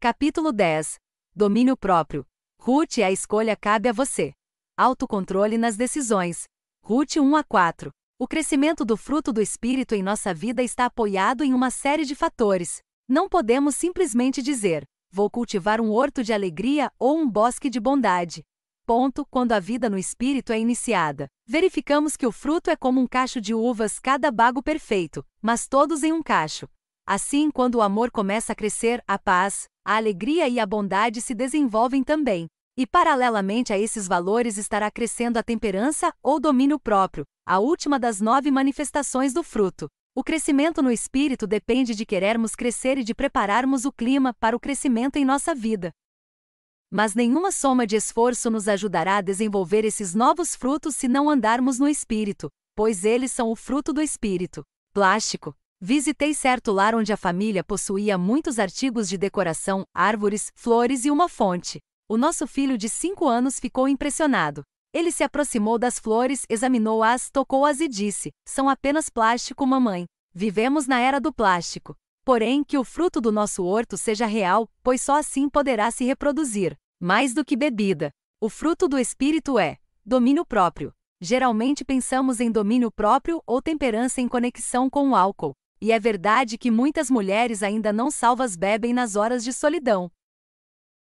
Capítulo 10. Domínio próprio. Ruth, a escolha cabe a você. Autocontrole nas decisões. Ruth 1-4. O crescimento do fruto do Espírito em nossa vida está apoiado em uma série de fatores. Não podemos simplesmente dizer, vou cultivar um horto de alegria ou um bosque de bondade. Quando a vida no Espírito é iniciada, verificamos que o fruto é como um cacho de uvas, cada bago perfeito, mas todos em um cacho. Assim, quando o amor começa a crescer, a paz, a alegria e a bondade se desenvolvem também. E paralelamente a esses valores estará crescendo a temperança ou domínio próprio, a última das 9 manifestações do fruto. O crescimento no Espírito depende de querermos crescer e de prepararmos o clima para o crescimento em nossa vida. Mas nenhuma soma de esforço nos ajudará a desenvolver esses novos frutos se não andarmos no Espírito, pois eles são o fruto do Espírito. Plástico. Visitei certo lar onde a família possuía muitos artigos de decoração, árvores, flores e uma fonte. O nosso filho de 5 anos ficou impressionado. Ele se aproximou das flores, examinou-as, tocou-as e disse: são apenas plástico, mamãe. Vivemos na era do plástico. Porém, que o fruto do nosso horto seja real, pois só assim poderá se reproduzir. Mais do que bebida. O fruto do Espírito é domínio próprio. Geralmente pensamos em domínio próprio ou temperança em conexão com o álcool. E é verdade que muitas mulheres ainda não salvas bebem nas horas de solidão.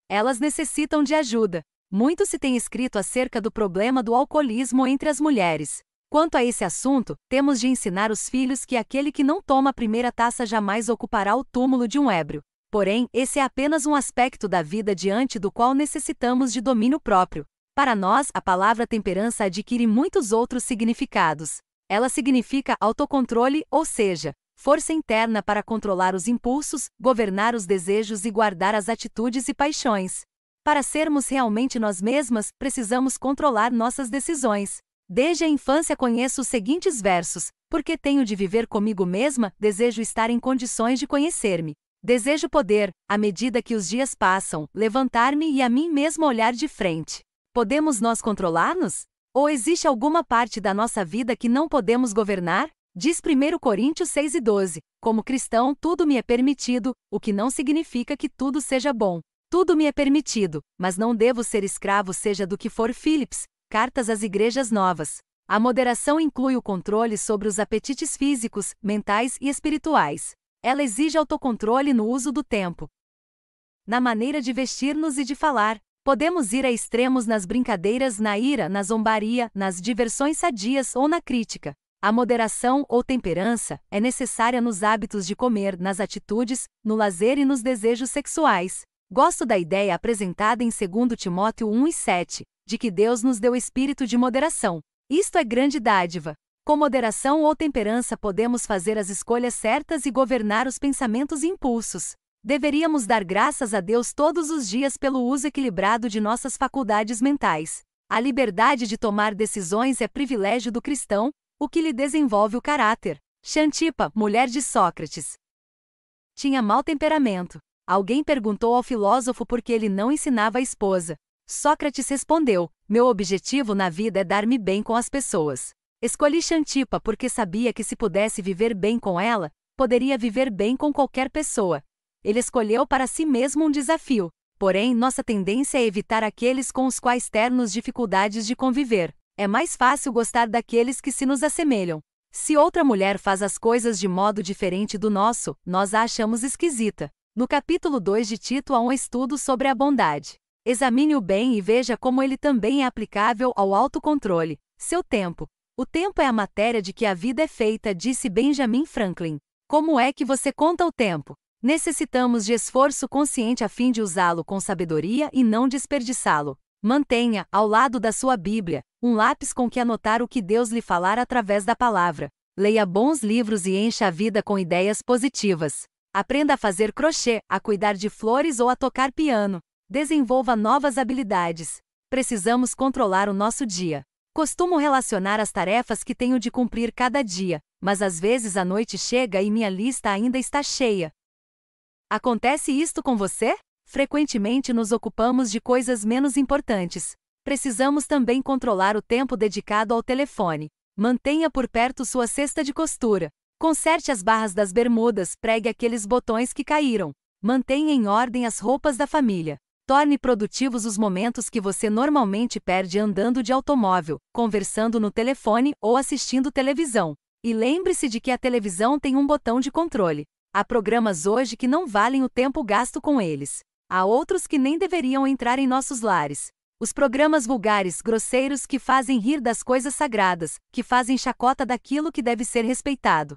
Elas necessitam de ajuda. Muito se tem escrito acerca do problema do alcoolismo entre as mulheres. Quanto a esse assunto, temos de ensinar os filhos que aquele que não toma a primeira taça jamais ocupará o túmulo de um ébrio. Porém, esse é apenas um aspecto da vida diante do qual necessitamos de domínio próprio. Para nós, a palavra temperança adquire muitos outros significados. Ela significa autocontrole, ou seja, força interna para controlar os impulsos, governar os desejos e guardar as atitudes e paixões. Para sermos realmente nós mesmas, precisamos controlar nossas decisões. Desde a infância conheço os seguintes versos: porque tenho de viver comigo mesma, desejo estar em condições de conhecer-me. Desejo poder, à medida que os dias passam, levantar-me e a mim mesma olhar de frente. Podemos nós controlar-nos? Ou existe alguma parte da nossa vida que não podemos governar? Diz 1 Coríntios 6:12, como cristão tudo me é permitido, o que não significa que tudo seja bom. Tudo me é permitido, mas não devo ser escravo seja do que for. Philips, Cartas às Igrejas Novas. A moderação inclui o controle sobre os apetites físicos, mentais e espirituais. Ela exige autocontrole no uso do tempo. Na maneira de vestir-nos e de falar. Podemos ir a extremos nas brincadeiras, na ira, na zombaria, nas diversões sadias ou na crítica. A moderação ou temperança é necessária nos hábitos de comer, nas atitudes, no lazer e nos desejos sexuais. Gosto da ideia apresentada em 2 Timóteo 1:7, de que Deus nos deu espírito de moderação. Isto é grande dádiva. Com moderação ou temperança podemos fazer as escolhas certas e governar os pensamentos e impulsos. Deveríamos dar graças a Deus todos os dias pelo uso equilibrado de nossas faculdades mentais. A liberdade de tomar decisões é privilégio do cristão, o que lhe desenvolve o caráter. Xantipa, mulher de Sócrates, tinha mau temperamento. Alguém perguntou ao filósofo por que ele não ensinava a esposa. Sócrates respondeu: meu objetivo na vida é dar-me bem com as pessoas. Escolhi Xantipa porque sabia que se pudesse viver bem com ela, poderia viver bem com qualquer pessoa. Ele escolheu para si mesmo um desafio. Porém, nossa tendência é evitar aqueles com os quais termos dificuldades de conviver. É mais fácil gostar daqueles que se nos assemelham. Se outra mulher faz as coisas de modo diferente do nosso, nós a achamos esquisita. No capítulo 2 de Tito há um estudo sobre a bondade. Examine-o bem e veja como ele também é aplicável ao autocontrole. Seu tempo. O tempo é a matéria de que a vida é feita, disse Benjamin Franklin. Como é que você conta o tempo? Necessitamos de esforço consciente a fim de usá-lo com sabedoria e não desperdiçá-lo. Mantenha, ao lado da sua Bíblia, um lápis com que anotar o que Deus lhe falar através da palavra. Leia bons livros e encha a vida com ideias positivas. Aprenda a fazer crochê, a cuidar de flores ou a tocar piano. Desenvolva novas habilidades. Precisamos controlar o nosso dia. Costumo relacionar as tarefas que tenho de cumprir cada dia, mas às vezes a noite chega e minha lista ainda está cheia. Acontece isto com você? Frequentemente nos ocupamos de coisas menos importantes. Precisamos também controlar o tempo dedicado ao telefone. Mantenha por perto sua cesta de costura. Conserte as barras das bermudas, pregue aqueles botões que caíram. Mantenha em ordem as roupas da família. Torne produtivos os momentos que você normalmente perde andando de automóvel, conversando no telefone ou assistindo televisão. E lembre-se de que a televisão tem um botão de controle. Há programas hoje que não valem o tempo gasto com eles. Há outros que nem deveriam entrar em nossos lares. Os programas vulgares, grosseiros que fazem rir das coisas sagradas, que fazem chacota daquilo que deve ser respeitado,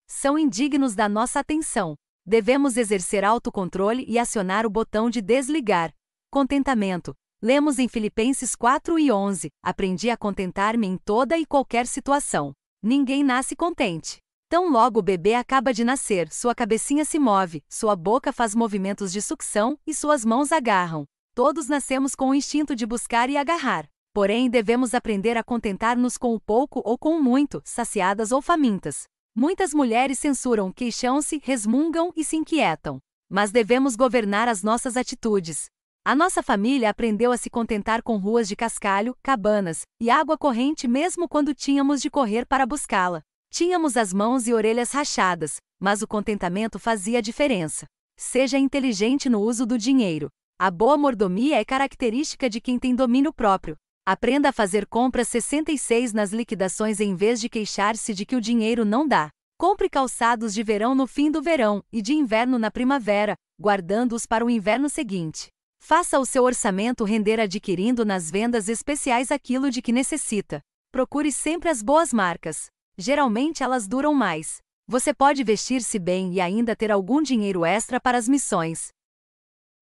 são indignos da nossa atenção. Devemos exercer autocontrole e acionar o botão de desligar. Contentamento. Lemos em Filipenses 4:11, aprendi a contentar-me em toda e qualquer situação. Ninguém nasce contente. Tão logo o bebê acaba de nascer, sua cabecinha se move, sua boca faz movimentos de sucção e suas mãos agarram. Todos nascemos com o instinto de buscar e agarrar. Porém, devemos aprender a contentar-nos com o pouco ou com o muito, saciadas ou famintas. Muitas mulheres censuram, queixam-se, resmungam e se inquietam. Mas devemos governar as nossas atitudes. A nossa família aprendeu a se contentar com ruas de cascalho, cabanas e água corrente mesmo quando tínhamos de correr para buscá-la. Tínhamos as mãos e orelhas rachadas, mas o contentamento fazia a diferença. Seja inteligente no uso do dinheiro. A boa mordomia é característica de quem tem domínio próprio. Aprenda a fazer compras 66 nas liquidações em vez de queixar-se de que o dinheiro não dá. Compre calçados de verão no fim do verão e de inverno na primavera, guardando-os para o inverno seguinte. Faça o seu orçamento render adquirindo nas vendas especiais aquilo de que necessita. Procure sempre as boas marcas. Geralmente elas duram mais. Você pode vestir-se bem e ainda ter algum dinheiro extra para as missões.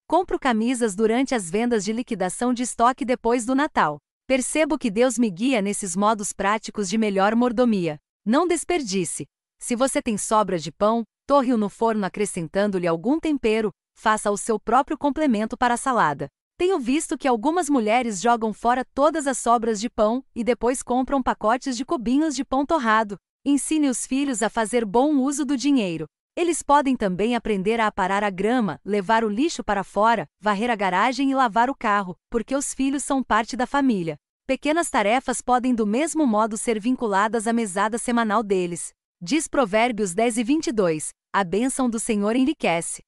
Compro camisas durante as vendas de liquidação de estoque depois do Natal. Percebo que Deus me guia nesses modos práticos de melhor mordomia. Não desperdice. Se você tem sobra de pão, torre-o no forno acrescentando-lhe algum tempero, faça o seu próprio complemento para a salada. Tenho visto que algumas mulheres jogam fora todas as sobras de pão e depois compram pacotes de cubinhos de pão torrado. Ensine os filhos a fazer bom uso do dinheiro. Eles podem também aprender a aparar a grama, levar o lixo para fora, varrer a garagem e lavar o carro, porque os filhos são parte da família. Pequenas tarefas podem do mesmo modo ser vinculadas à mesada semanal deles. Diz Provérbios 10:22, a bênção do Senhor enriquece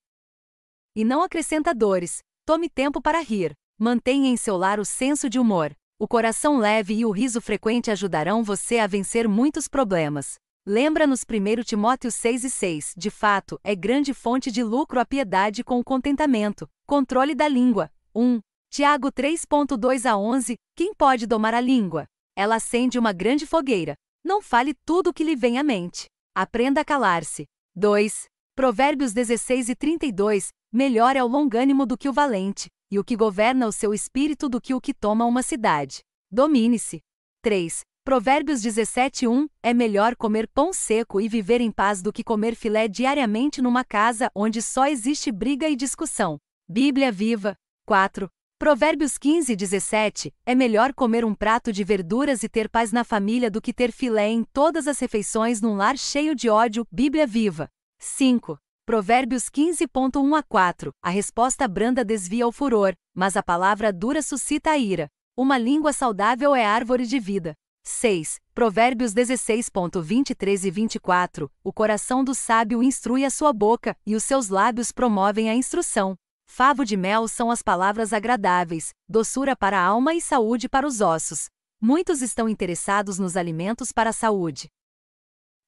e não acrescenta dores. Tome tempo para rir. Mantenha em seu lar o senso de humor. O coração leve e o riso frequente ajudarão você a vencer muitos problemas. Lembra-nos 1 Timóteo 6:6, de fato, é grande fonte de lucro a piedade com o contentamento. Controle da língua. 1. Tiago 3:2-11, quem pode domar a língua? Ela acende uma grande fogueira. Não fale tudo o que lhe vem à mente. Aprenda a calar-se. 2. Provérbios 16:32, melhor é o longânimo do que o valente, e o que governa o seu espírito do que o que toma uma cidade. Domine-se. 3. Provérbios 17:1, é melhor comer pão seco e viver em paz do que comer filé diariamente numa casa onde só existe briga e discussão. Bíblia Viva. 4. Provérbios 15:17, é melhor comer um prato de verduras e ter paz na família do que ter filé em todas as refeições num lar cheio de ódio. Bíblia Viva. 5. Provérbios 15:1-4, a resposta branda desvia o furor, mas a palavra dura suscita a ira. Uma língua saudável é árvore de vida. 6. Provérbios 16:23 e 24, o coração do sábio instrui a sua boca, e os seus lábios promovem a instrução. Favo de mel são as palavras agradáveis, doçura para a alma e saúde para os ossos. Muitos estão interessados nos alimentos para a saúde.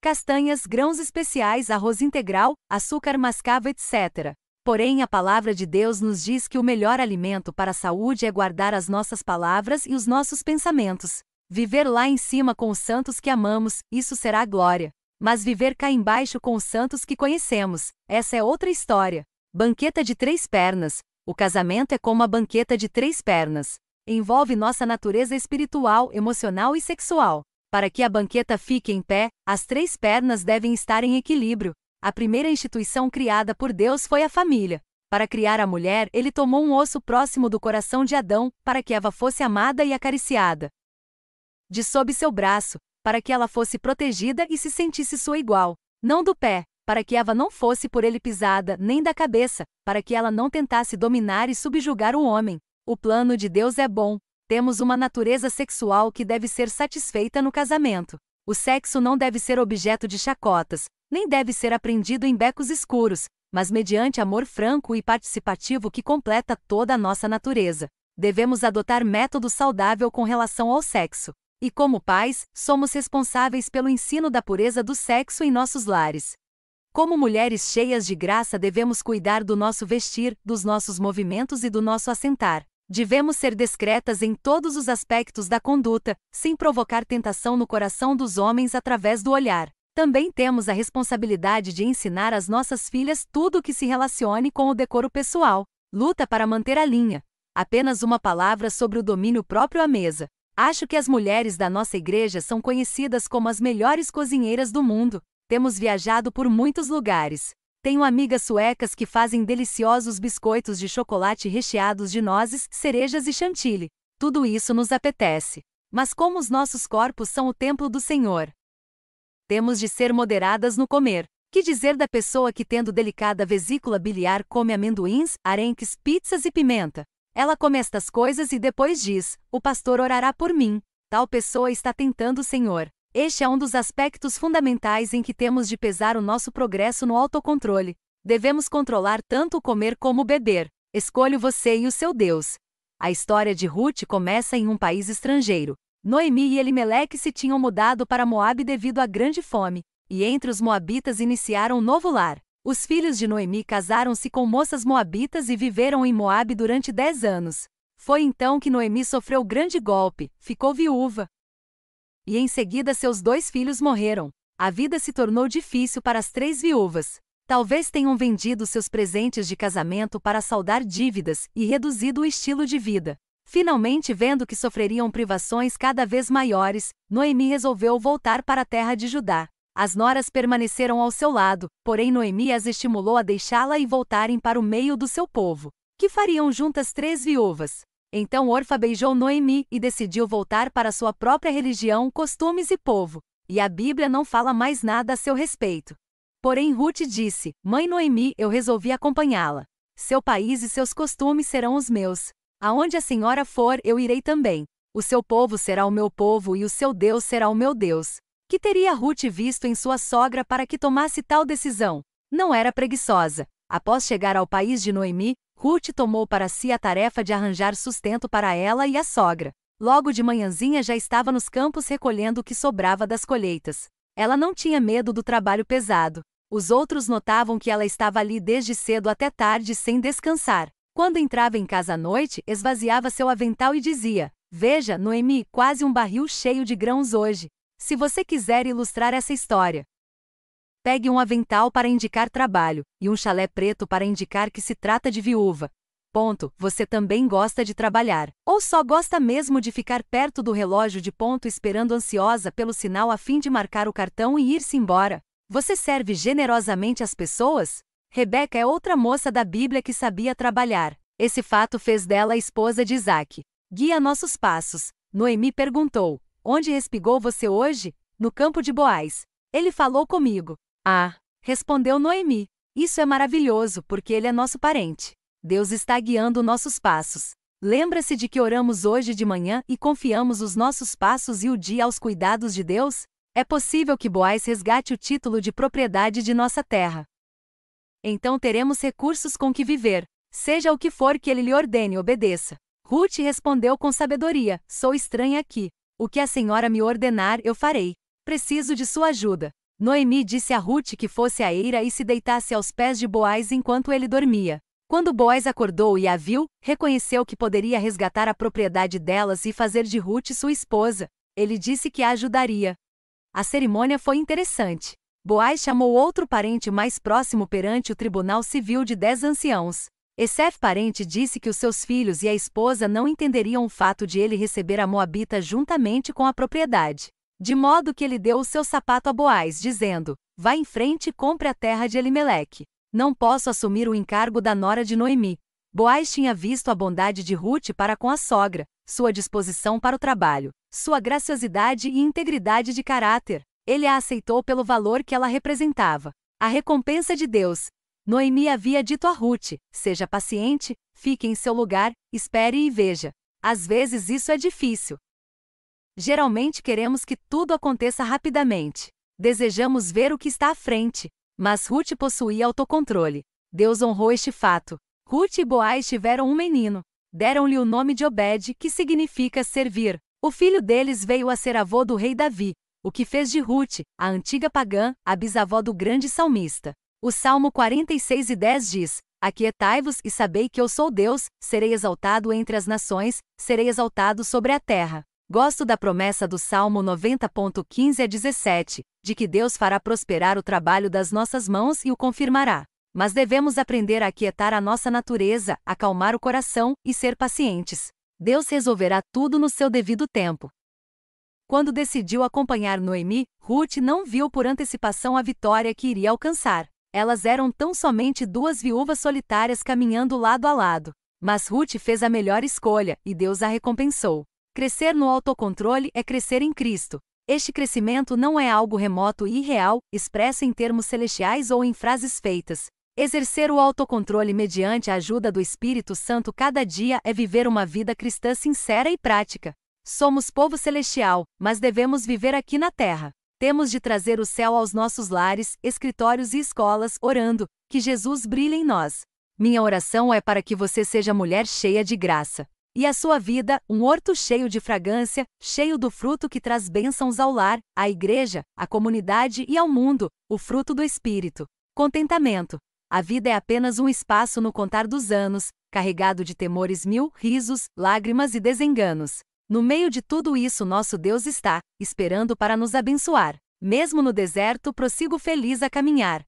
Castanhas, grãos especiais, arroz integral, açúcar mascavo, etc. Porém, a palavra de Deus nos diz que o melhor alimento para a saúde é guardar as nossas palavras e os nossos pensamentos. Viver lá em cima com os santos que amamos, isso será a glória. Mas viver cá embaixo com os santos que conhecemos, essa é outra história. Banqueta de 3 pernas. O casamento é como a banqueta de 3 pernas. Envolve nossa natureza espiritual, emocional e sexual. Para que a banqueta fique em pé, as 3 pernas devem estar em equilíbrio. A primeira instituição criada por Deus foi a família. Para criar a mulher, ele tomou um osso próximo do coração de Adão, para que Eva fosse amada e acariciada de sob seu braço, para que ela fosse protegida e se sentisse sua igual. Não do pé, para que Eva não fosse por ele pisada, nem da cabeça, para que ela não tentasse dominar e subjugar o homem. O plano de Deus é bom. Temos uma natureza sexual que deve ser satisfeita no casamento. O sexo não deve ser objeto de chacotas, nem deve ser aprendido em becos escuros, mas mediante amor franco e participativo que completa toda a nossa natureza. Devemos adotar método saudável com relação ao sexo. E como pais, somos responsáveis pelo ensino da pureza do sexo em nossos lares. Como mulheres cheias de graça, devemos cuidar do nosso vestir, dos nossos movimentos e do nosso assentar. Devemos ser discretas em todos os aspectos da conduta, sem provocar tentação no coração dos homens através do olhar. Também temos a responsabilidade de ensinar às nossas filhas tudo o que se relacione com o decoro pessoal. Luta para manter a linha. Apenas uma palavra sobre o domínio próprio à mesa. Acho que as mulheres da nossa igreja são conhecidas como as melhores cozinheiras do mundo. Temos viajado por muitos lugares. Tenho amigas suecas que fazem deliciosos biscoitos de chocolate recheados de nozes, cerejas e chantilly. Tudo isso nos apetece. Mas como os nossos corpos são o templo do Senhor, temos de ser moderadas no comer. Que dizer da pessoa que, tendo delicada vesícula biliar, come amendoins, arenques, pizzas e pimenta? Ela come estas coisas e depois diz: o pastor orará por mim. Tal pessoa está tentando o Senhor. Este é um dos aspectos fundamentais em que temos de pesar o nosso progresso no autocontrole. Devemos controlar tanto o comer como o beber. Escolho você e o seu Deus. A história de Ruth começa em um país estrangeiro. Noemi e Elimeleque se tinham mudado para Moabe devido à grande fome, e entre os moabitas iniciaram um novo lar. Os filhos de Noemi casaram-se com moças moabitas e viveram em Moabe durante 10 anos. Foi então que Noemi sofreu grande golpe, ficou viúva. E em seguida seus 2 filhos morreram. A vida se tornou difícil para as 3 viúvas. Talvez tenham vendido seus presentes de casamento para saldar dívidas e reduzido o estilo de vida. Finalmente, vendo que sofreriam privações cada vez maiores, Noemi resolveu voltar para a terra de Judá. As noras permaneceram ao seu lado, porém Noemi as estimulou a deixá-la e voltarem para o meio do seu povo. Que fariam juntas 3 viúvas? Então Orfa beijou Noemi e decidiu voltar para sua própria religião, costumes e povo. E a Bíblia não fala mais nada a seu respeito. Porém Ruth disse: Mãe Noemi, eu resolvi acompanhá-la. Seu país e seus costumes serão os meus. Aonde a senhora for, eu irei também. O seu povo será o meu povo e o seu Deus será o meu Deus. Que teria Ruth visto em sua sogra para que tomasse tal decisão? Não era preguiçosa. Após chegar ao país de Noemi, Ruth tomou para si a tarefa de arranjar sustento para ela e a sogra. Logo de manhãzinha já estava nos campos recolhendo o que sobrava das colheitas. Ela não tinha medo do trabalho pesado. Os outros notavam que ela estava ali desde cedo até tarde sem descansar. Quando entrava em casa à noite, esvaziava seu avental e dizia: Veja, Noemi, quase um barril cheio de grãos hoje. Se você quiser ilustrar essa história, pegue um avental para indicar trabalho, e um chalé preto para indicar que se trata de viúva. Ponto. Você também gosta de trabalhar. Ou só gosta mesmo de ficar perto do relógio de ponto esperando ansiosa pelo sinal a fim de marcar o cartão e ir-se embora? Você serve generosamente às pessoas? Rebeca é outra moça da Bíblia que sabia trabalhar. Esse fato fez dela a esposa de Isaque. Guia nossos passos. Noemi perguntou: Onde respigou você hoje? No campo de Boaz. Ele falou comigo. Ah, respondeu Noemi. Isso é maravilhoso porque ele é nosso parente. Deus está guiando nossos passos. Lembra-se de que oramos hoje de manhã e confiamos os nossos passos e o dia aos cuidados de Deus? É possível que Boaz resgate o título de propriedade de nossa terra. Então teremos recursos com que viver. Seja o que for que ele lhe ordene, obedeça. Ruth respondeu com sabedoria: Sou estranha aqui. O que a senhora me ordenar, eu farei. Preciso de sua ajuda. Noemi disse a Ruth que fosse à eira e se deitasse aos pés de Boaz enquanto ele dormia. Quando Boaz acordou e a viu, reconheceu que poderia resgatar a propriedade delas e fazer de Ruth sua esposa. Ele disse que a ajudaria. A cerimônia foi interessante. Boaz chamou outro parente mais próximo perante o tribunal civil de 10 anciãos. Esse parente disse que os seus filhos e a esposa não entenderiam o fato de ele receber a moabita juntamente com a propriedade. De modo que ele deu o seu sapato a Boaz, dizendo: Vá em frente e compre a terra de Elimeleque. Não posso assumir o encargo da nora de Noemi. Boaz tinha visto a bondade de Ruth para com a sogra, sua disposição para o trabalho, sua graciosidade e integridade de caráter. Ele a aceitou pelo valor que ela representava. A recompensa de Deus. Noemi havia dito a Ruth: Seja paciente, fique em seu lugar, espere e veja. Às vezes isso é difícil. Geralmente queremos que tudo aconteça rapidamente. Desejamos ver o que está à frente. Mas Ruth possuía autocontrole. Deus honrou este fato. Ruth e Boaz tiveram um menino. Deram-lhe o nome de Obed, que significa servir. O filho deles veio a ser avô do rei Davi, o que fez de Ruth, a antiga pagã, a bisavó do grande salmista. O Salmo 46:10 diz: Aquietai-vos e sabei que eu sou Deus, serei exaltado entre as nações, serei exaltado sobre a terra. Gosto da promessa do Salmo 90:15-17, de que Deus fará prosperar o trabalho das nossas mãos e o confirmará. Mas devemos aprender a aquietar a nossa natureza, acalmar o coração e ser pacientes. Deus resolverá tudo no seu devido tempo. Quando decidiu acompanhar Noemi, Ruth não viu por antecipação a vitória que iria alcançar. Elas eram tão somente duas viúvas solitárias caminhando lado a lado. Mas Ruth fez a melhor escolha, e Deus a recompensou. Crescer no autocontrole é crescer em Cristo. Este crescimento não é algo remoto e irreal, expresso em termos celestiais ou em frases feitas. Exercer o autocontrole mediante a ajuda do Espírito Santo cada dia é viver uma vida cristã sincera e prática. Somos povo celestial, mas devemos viver aqui na terra. Temos de trazer o céu aos nossos lares, escritórios e escolas, orando, que Jesus brilhe em nós. Minha oração é para que você seja mulher cheia de graça. E a sua vida, um horto cheio de fragrância, cheio do fruto que traz bênçãos ao lar, à igreja, à comunidade e ao mundo, o fruto do Espírito. Contentamento. A vida é apenas um espaço no contar dos anos, carregado de temores mil, risos, lágrimas e desenganos. No meio de tudo isso nosso Deus está, esperando para nos abençoar. Mesmo no deserto prossigo feliz a caminhar.